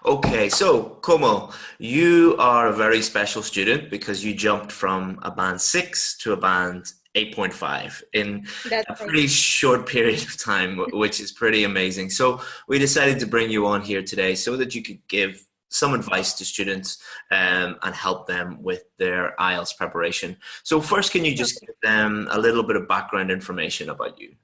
Okay, so Komal, you are a very special student because you jumped from a band 6 to a band 8.5 in That's a right. pretty short period of time, which is pretty amazing. So we decided to bring you on here today so that you could give some advice to students and help them with their IELTS preparation. So first, can you just Okay. give them a little bit of background information about you?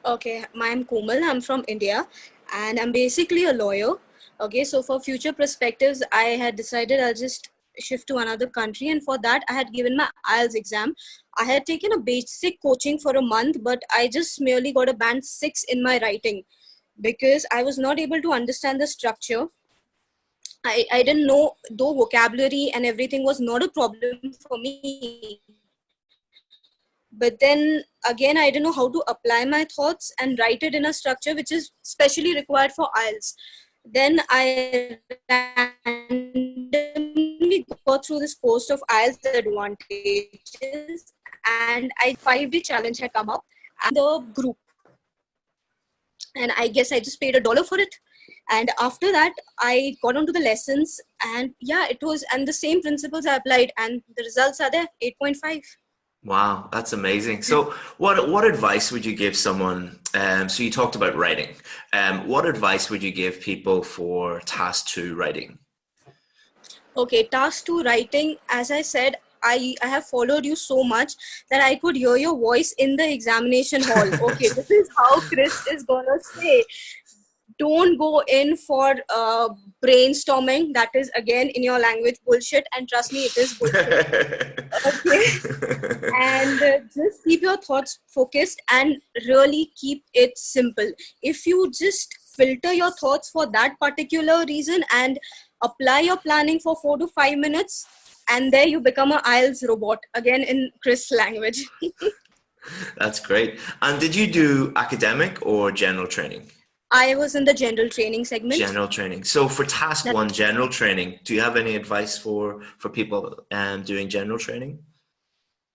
Okay. I'm Komal. I'm from India, and I'm basically a lawyer. Okay. So for future perspectives, I had decided I'll just shift to another country, and for that, I had given my IELTS exam. I had taken a basic coaching for a month, but I just merely got a band 6 in my writing because I was not able to understand the structure. I didn't know, though vocabulary and everything was not a problem for me, but then again I didn't know how to apply my thoughts and write it in a structure which is specially required for IELTS. Then I randomly got through this post of IELTS advantages, and I 5-day challenge had come up and the group, and I guess I just paid $1 for it. And after that I got onto the lessons, and yeah, it was, and the same principles I applied, and the results are there, 8.5. Wow, that's amazing. So, what advice would you give someone? So you talked about writing. What advice would you give people for task two writing? Okay, task two writing. As I said, I have followed you so much that I could hear your voice in the examination hall. Okay, this is how Chris is gonna say. Don't go in for brainstorming. That is again in your language bullshit, and trust me, it is bullshit. Okay, and just keep your thoughts focused and really keep it simple. If you just filter your thoughts for that particular reason and apply your planning for 4 to 5 minutes, and there you become a IELTS robot again in Chris language. That's great. And did you do academic or general training? I was in the general training segment. General training. So for task That one, general training, do you have any advice for people doing general training?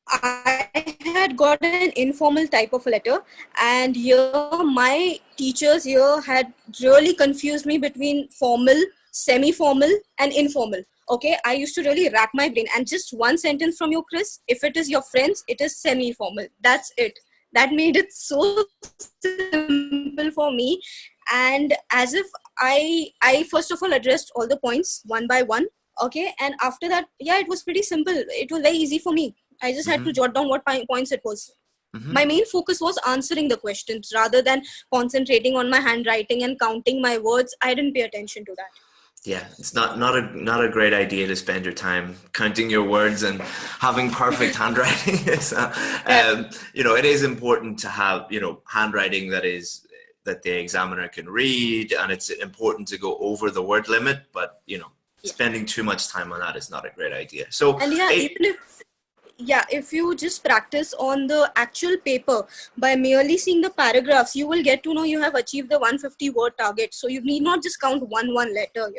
I had got an informal type of letter, and here my teachers here had really confused me between formal, semi-formal, and informal. Okay, I used to really rack my brain, and just one sentence from you, Chris. If it is your friends, it is semi-formal. That's it. That made it so simple for me, and as if I first of all addressed all the points one by one. Okay, and after that, yeah, it was pretty simple. It was very easy for me. I just had to Hmm. jot down what points it was. My Hmm. main focus was answering the questions rather than concentrating on my handwriting and counting my words. I didn't pay attention to that. Yeah, it's not a great idea to spend your time counting your words and having perfect handwriting. So, That it is important to have handwriting that the examiner can read, and it's important to go over the word limit. But yeah, spending too much time on that is not a great idea. So, and yeah, eight. even if yeah, if you just practice on the actual paper by merely seeing the paragraphs, you will get to know you have achieved the 150 word target. So you need not just count one letter.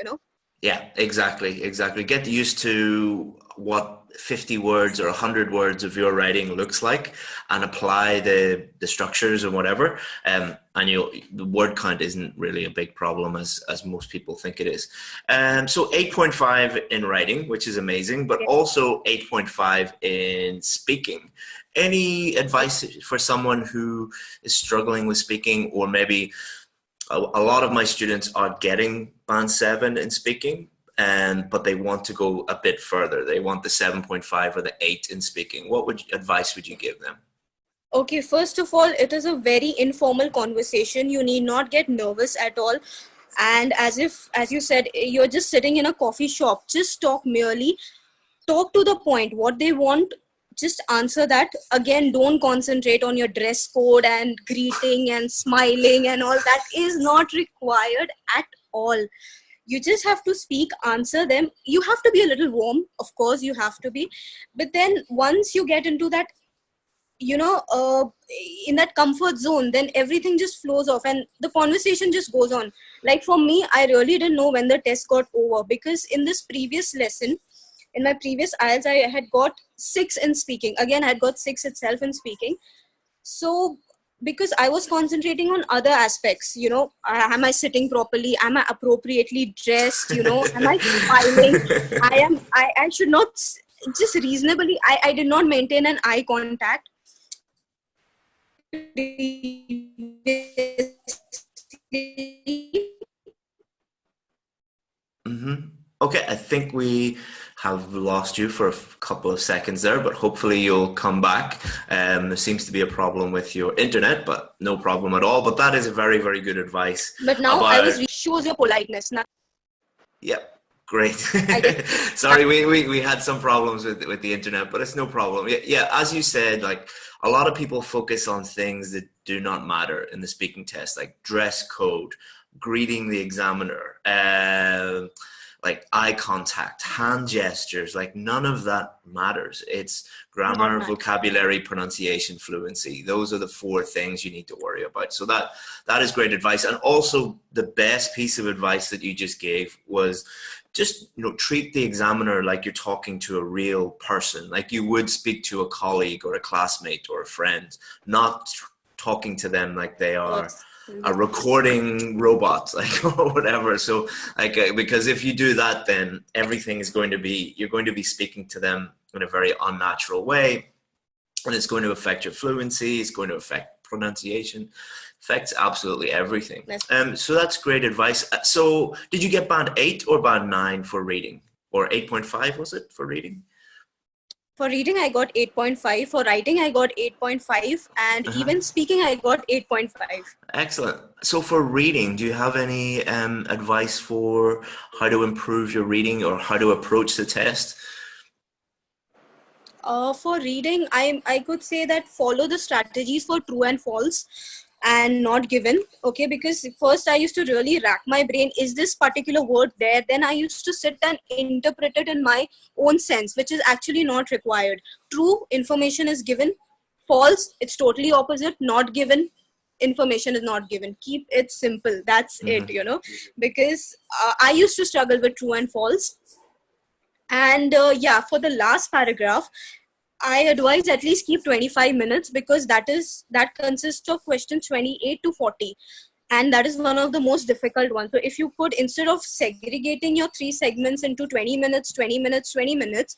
Yeah, exactly, exactly. Get used to what 50 words or 100 words of your writing looks like and apply the structures and whatever. And the word count isn't really a big problem as most people think it is. So 8.5 in writing, which is amazing, but also 8.5 in speaking. Any advice for someone who is struggling with speaking, or maybe a lot of my students are getting band 7 in speaking, but they want to go a bit further. They want the 7.5 or the 8 in speaking. What advice would you give them? Okay, first of all, it is a very informal conversation. You need not get nervous at all. And as you said, you're just sitting in a coffee shop, just talk merely, talk to the point, what they want, just answer that. Again, don't concentrate on your dress code and greeting and smiling and all. That is not required at all. You just have to speak, answer them. You have to be a little warm, of course, you have to be. But then once you get into that, you know uh, in that comfort zone, then everything just flows off and the conversation just goes on. Like for me, I really didn't know when the test got over, because in this previous lesson, in my previous IELTS, I had got 6 in speaking. Again, I had got 6 itself in speaking. So because I was concentrating on other aspects, am I sitting properly? Am I appropriately dressed? Am I smiling? I should not, just reasonably, I did not maintain an eye contact. Okay, I think we have lost you for a couple of seconds there, but hopefully you'll come back. There seems to be a problem with your internet, but no problem at all. But that is a very, very good advice But now I was about. shows your politeness. Now Yep, great. I get Sorry, we had some problems with the internet, but it's no problem. Yeah, yeah, as you said, like a lot of people focus on things that do not matter in the speaking test, like dress code, greeting the examiner, like eye contact, hand gestures, like none of that matters. It's not grammar, matter. vocabulary, pronunciation, fluency. Those are the four things you need to worry about. So that is great advice. And also the best piece of advice that you just gave was just, treat the examiner like you're talking to a real person, like you would speak to a colleague or a classmate or a friend, not talking to them like they are Yes. a recording robot, like or whatever. So like because if you do that, then everything is going to be, you're going to be speaking to them in a very unnatural way, and it's going to affect your fluency, it's going to affect pronunciation, affects absolutely everything. Yes. So that's great advice. So did you get band 8 or band 9 for reading, or 8.5 was it for reading? For reading, I got 8.5. For writing, I got 8.5. And Uh-huh. even speaking, I got 8.5. Excellent. So for reading, do you have any advice for how to improve your reading or how to approach the test? For reading, I could say that follow the strategies for true and false and not given. Okay, because first I used to really rack my brain. Is this particular word there? Then I used to sit and interpret it in my own sense, which is actually not required. True information is given. False, it's totally opposite. Not given, information is not given. Keep it simple. That's it. Hmm. Because I used to struggle with true and false. And yeah, for the last paragraph, I advise at least keep 25 minutes, because that consists of questions 28 to 40, and that is one of the most difficult ones. So if you could, instead of segregating your three segments into 20 minutes, 20 minutes, 20 minutes,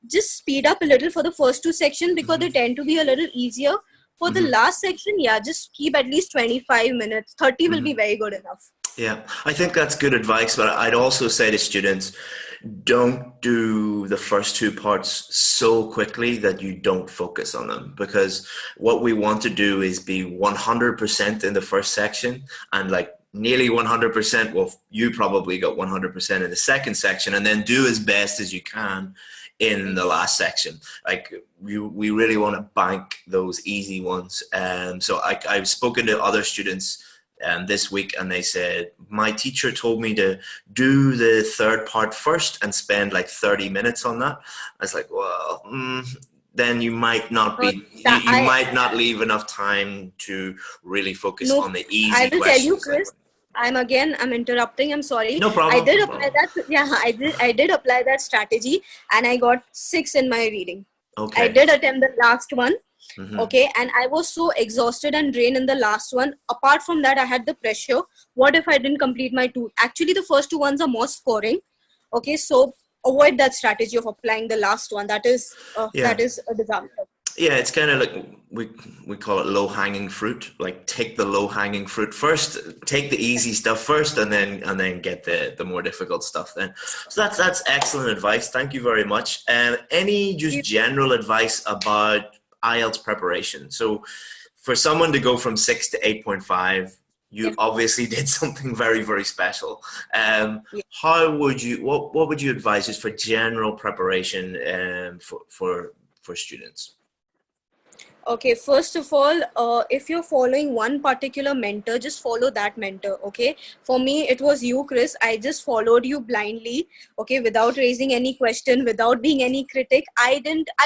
just speed up a little for the first two sections, because they tend to be a little easier. For the Hmm. last section, yeah, just keep at least 25 minutes. 30 will be Hmm. very good enough. Yeah, I think that's good advice, but I'd also say to students, don't do the first two parts so quickly that you don't focus on them, because what we want to do is be 100% in the first section and like nearly 100%. Well, you probably got 100% in the second section, and then do as best as you can in the last section. Like we really want to bank those easy ones. So I've spoken to other students this week, and they said my teacher told me to do the third part first and spend like 30 minutes on that. I was like, well, then you might not Uh, be, that you I might not leave enough time to really focus No, on the I easy will tell you, questions. Like, Chris. I'm interrupting. I'm sorry. no I problem, did no apply problem. that. Yeah, I did apply that strategy, and I got 6 in my reading. I Okay. did attempt the last one. Hmm. Okay, and I was so exhausted and drained in the last one. Apart from that, I had the pressure. What if I didn't complete my two? Actually, the first two ones are more scoring. Okay, so avoid that strategy of applying the last one. Yeah. That is a disaster. Yeah, it's kind of like we call it low hanging fruit. Like take the low hanging fruit first, take the easy stuff first, and then get the more difficult stuff then. So that's excellent advice. Thank you very much. Any just general advice about IELTS preparation? So for someone to go from 6 to 8.5, you Yeah. obviously did something very, very special. Yeah. How would you what would you advise just for general preparation for students? Okay, first of all, if you're following one particular mentor, just follow that mentor. Okay, for me, it was you, Chris. I just followed you blindly. Okay, without raising any question, without being any critic. I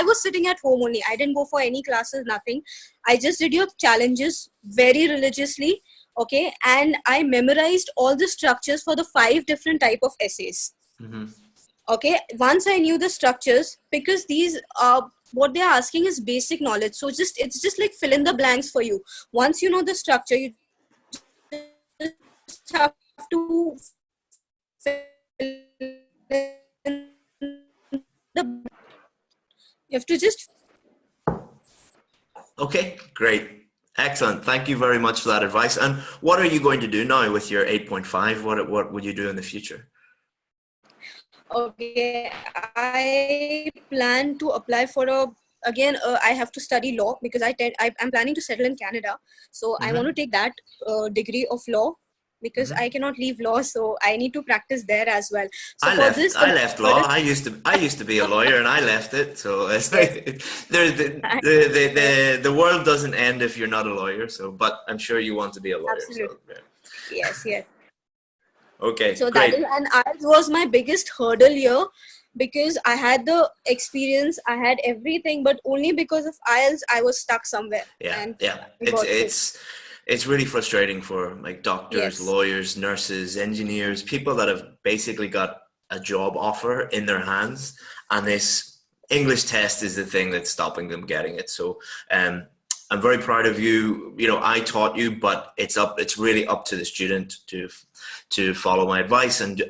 was sitting at home only. I didn't go for any classes, nothing. I just did your challenges very religiously. Okay, and I memorized all the structures for the 5 different type of essays. Hmm. Okay, once I knew the structures, because these what they're asking is basic knowledge. So it's just like fill in the blanks for you. Once you know the structure, you just have to fill in the, you have to just. Okay, great. Excellent. Thank you very much for that advice. And what are you going to do now with your 8.5? What would you do in the future? Okay, I plan to apply for a, again, I have to study law because I'm planning to settle in Canada. So I want to take that degree of law because I cannot leave law, so I need to practice there as well. So for this, I the left law. hurdle, I used to be a lawyer, and I left it. So it's yes, like the world doesn't end if you're not a lawyer. So, but I'm sure you want to be a lawyer. So absolutely, yeah. yes, yes. Okay, So that is, great. and IELTS was my biggest hurdle here because I had the experience, I had everything, but only because of IELTS, I was stuck somewhere Yeah, and yeah. I got sick. It's really frustrating for like doctors, Yes, lawyers, nurses, engineers, people that have basically got a job offer in their hands, and this English test is the thing that's stopping them getting it. So, I'm very proud of you. You know, I taught you, but it's really up to the student to follow my advice and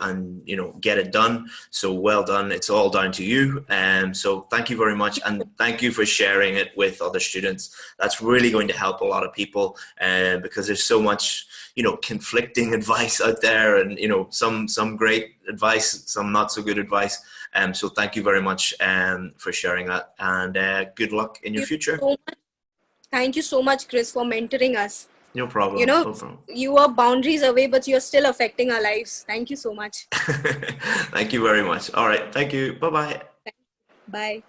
you know get it done. So well done. It's all down to you. So thank you very much, and thank you for sharing it with other students. That's really going to help a lot of people, because there's so much, you know, conflicting advice out there, and you know some great advice, some not so good advice. So thank you very much for sharing that, and good luck in your thank you future. so much. Thank you so much, Chris, for mentoring us. No You problem. know, No problem. you are boundaries away, but you're still affecting our lives. Thank you so much. Thank you very much. All right. Thank you. Bye bye. Bye.